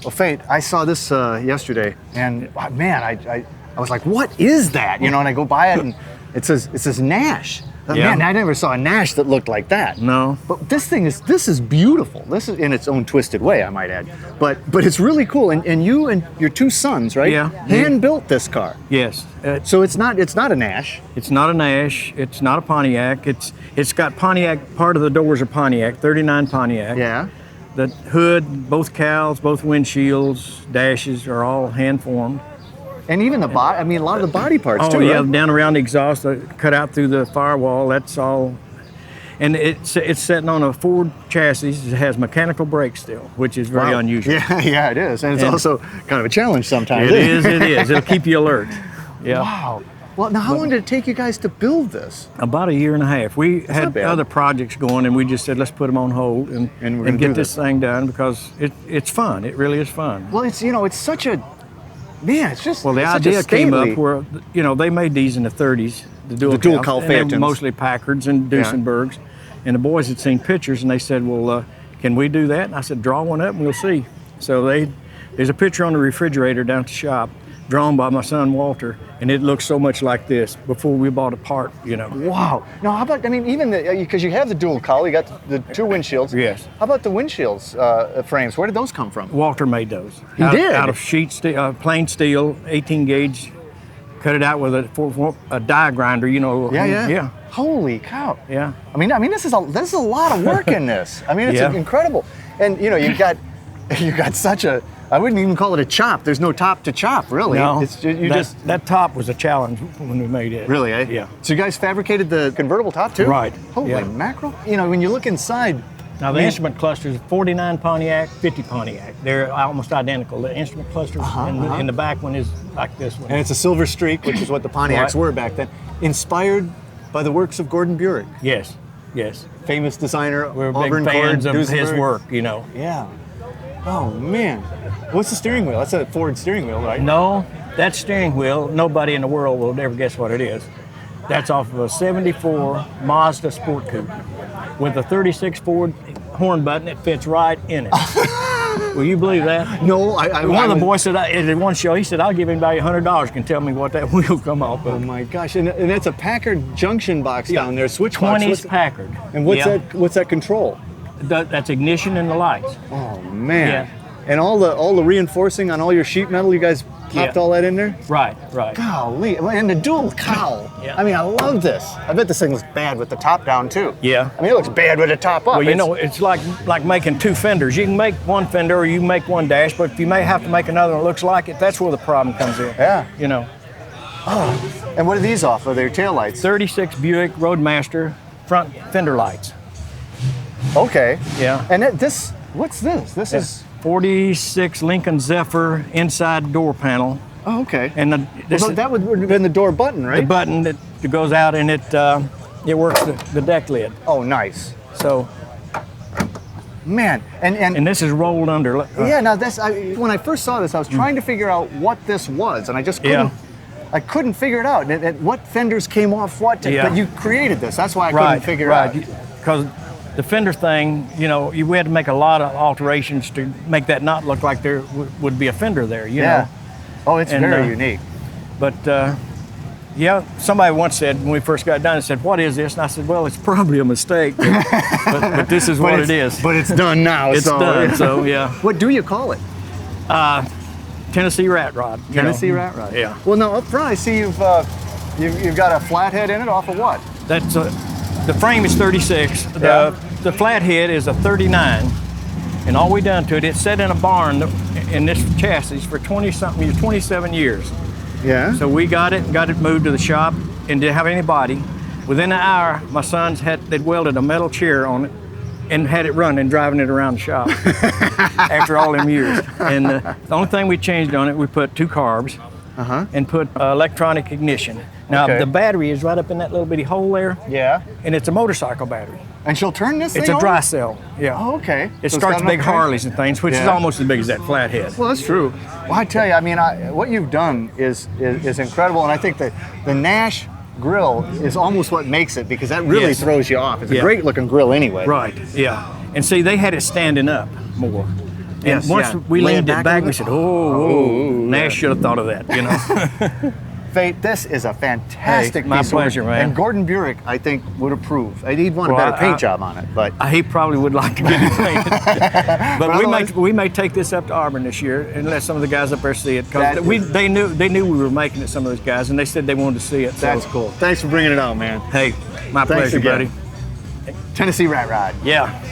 Well, Fate, I saw this yesterday, and man, I was like, what is that? You know, and I go by it, and it says Nash. Yeah. Man, I never saw a Nash that looked like that. No. But this is beautiful. This is in its own twisted way, I might add. But it's really cool. And you and your two sons, right? Yeah. Hand built this car. Yes. So it's not a Nash. It's not a Nash. It's not a Pontiac. It's got Pontiac. Part of the doors are Pontiac. 39 Pontiac. Yeah. The hood, both cowls, both windshields, dashes are all hand formed. And even the body. I mean, a lot of the body parts Oh too. yeah, Right? down around the exhaust, cut out through the firewall. That's all. And it's sitting on a Ford chassis. It has mechanical brakes still, which is very unusual. Yeah, it is. And it's also kind of a challenge sometimes. It is. It'll keep you alert. Yeah. Wow. Well, now how long did it take you guys to build this? About a year and a half. We not had bad. other projects going, and we just said, let's put them on hold And we're gonna and do get this thing done because it's fun. It really is fun. Well, it's such a, man, it's just. Well, the it's such a idea came stately- up where, they made these in the 30s, the dual Cowl and they were Phaetons. mostly Packards and Duesenbergs. And the boys had seen pictures, and they said, well, can we do that? And I said, draw one up and we'll see. So there's a picture on the refrigerator down at the shop, drawn by my son Walter, and it looks so much like this before we bought a part, Wow. Now, how about, I mean, even because you have the dual cowl, you got the two windshields. Yes. How about the windshields frames? Where did those come from? Walter made those. He did? Out of sheet steel, plain steel, 18 gauge, cut it out with a die grinder, Yeah. Holy cow. Yeah. I mean, this is a lot of work in this. I mean, it's Yeah. incredible. And you've got such a, I wouldn't even call it a chop. There's no top to chop, really. No, It's that top was a challenge when we made it. Really, eh? Yeah. So you guys fabricated the convertible top too? Right. Holy Yeah. mackerel. When you look inside. Now the instrument cluster is 49 Pontiac, 50 Pontiac. They're almost identical. The instrument cluster in the back one is like this one. And it's a silver streak, which is what the Pontiacs Right. were back then. Inspired by the works of Gordon Buehrig, Yes. famous designer. We're Auburn big fans Cord, of his Duesenberg. work, Yeah. Oh man. What's the steering wheel? That's a Ford steering wheel, right? No, that steering wheel, nobody in the world will ever guess what it is. That's off of a 74 Mazda Sport Coupe with a 36 Ford horn button that fits right in it. Will you believe that? No, One of the boys said at one show, he said, I'll give anybody $100 can tell me what that wheel come off Oh of. my gosh! And that's a Packard junction box down there, switch box. 20s Packard. And what's Yeah. that? What's that control? That's ignition and the lights. Oh man! Yeah. And all the reinforcing on all your sheet metal, you guys popped Yeah. all that in there? Right. Golly! And the dual cowl. Yeah. I mean, I love this. I bet this thing looks bad with the top down too. Yeah. I mean, it looks bad with the top up. Well, it's like making two fenders. You can make one fender or you can make one dash, but if you may have to make another one that looks like it, that's where the problem comes in. Yeah. And what are these off of? Their taillights? 36 Buick Roadmaster front fender lights. Okay. Yeah. And what's this? This is. 46 Lincoln Zephyr inside door panel. Oh, okay. And That would have been the door button, right? the button that goes out and it works the deck lid. Oh, nice. So, Man, and this is rolled under. yeah. Now when I first saw this, I was trying to figure out what this was, and I just couldn't. Yeah. I couldn't figure it out. And what fenders came off what? Yeah. But you created this. That's why I couldn't figure it out. Because the fender thing, we had to make a lot of alterations to make that not look like there would be a fender there. You know. Oh, it's And, very unique. But somebody once said when we first got done, said, "What is this?" And I said, "Well, it's probably a mistake, but this is what it is. But it's done now. It's done." So yeah. What do you call it? Tennessee Rat Rod. Tennessee Rat Rod. Yeah. Well, now up front, I see you've got a flathead in it off of what? That's the frame is 36. The flathead is a 39, and all we done to it, it's set in a barn in this chassis for 27 years. Yeah. So we got it moved to the shop and didn't have any body. Within an hour, my sons they'd welded a metal chair on it and had it running, driving it around the shop after all them years. And the only thing we changed on it, we put 2 carbs and put electronic ignition. Now, Okay. the battery is right up in that little bitty hole there, Yeah. and it's a motorcycle battery. And she'll turn this It's thing a on? dry cell, yeah. Oh, okay. It So it's starts got big enough traction? Harleys and things, which is Yeah. almost as big as that flathead. Well, that's true. Well, I tell you, I mean, what you've done is incredible, and I think that the Nash grill is almost what makes it, because that really Yes. throws you off. It's a Yeah. great looking grill anyway. Right, yeah. And see, they had it standing up more. And once we leaned it back, we said, oh, Nash should have thought of that, you know. Fate, this is a fantastic my piece pleasure, of work. man. And Gordon Buehrig, I think, would approve. He'd want a better paint job on it, but he probably would like to get it painted. But we may take this up to Auburn this year and let some of the guys up there see it, because they knew we were making it. Some of those guys, and they said they wanted to see it. That's cool. Thanks for bringing it out, man. Hey, my Thanks pleasure, again. buddy. Tennessee Rat Rod. Yeah.